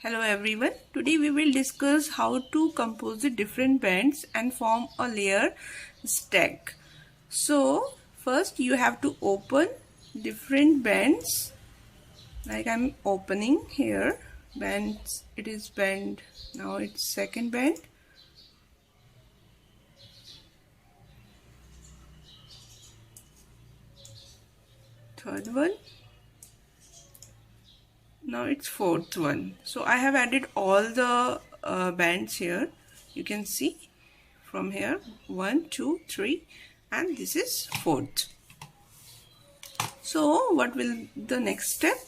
Hello everyone, today we will discuss how to composite different bands and form a layer stack. So first you have to open different bands, like I'm opening here bands. It is band, now it's second band, third one, now it's fourth one. So I have added all the bands here. You can see from here 1 2 3 and this is fourth. So what will the next step?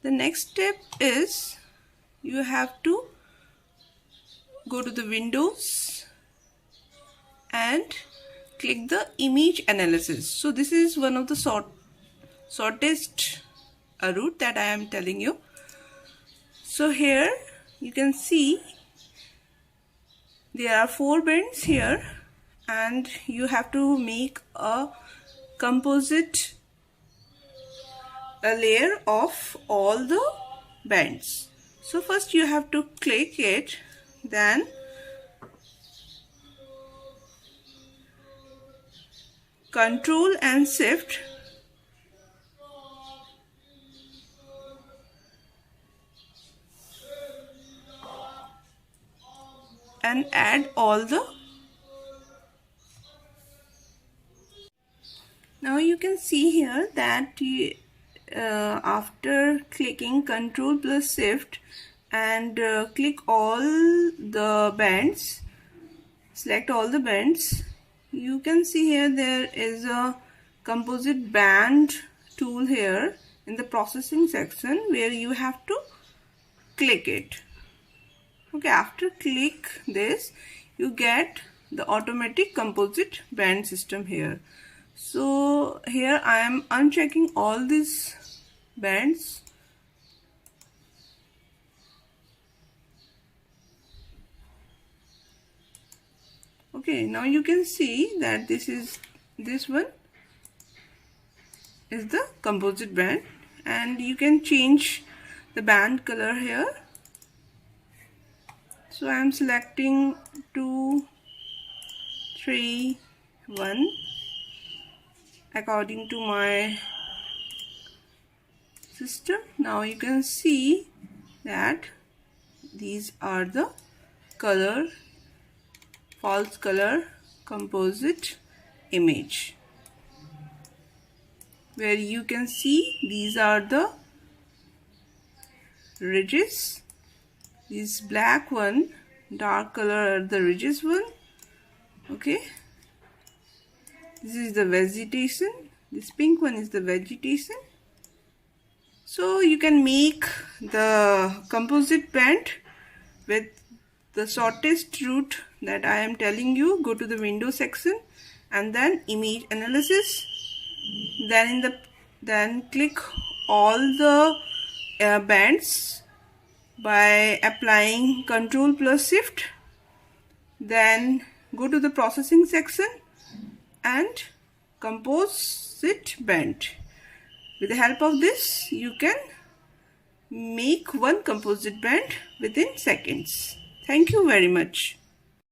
The next step is you have to go to the Windows and click the image analysis. So this is one of the shortest route that I am telling you. So here you can see there are 4 bands here and you have to make a composite layer of all the bands. So first you have to click it, then Control and Shift and add all the. Now you can see here that after clicking Control plus Shift and click all the bands, select all the bands, you can see here there is a composite band tool here in the processing section where you have to click it. Okay, after click this you get the automatic composite band system here. So here I am unchecking all these bands. Okay, now you can see that this one is the composite band and you can change the band color here. So I am selecting 2, 3, 1 according to my system. Now you can see that these are the color, false color composite image, where you can see these are the ridges. This black one, dark color are the ridges one. Okay, this is the vegetation, this pink one is the vegetation. So you can make the composite band with the shortest route that I am telling you. Go to the Windows section and then image analysis, then click all the bands by applying Control plus Shift, then go to the processing section and composite band. With the help of this you can make one composite band within seconds. Thank you very much.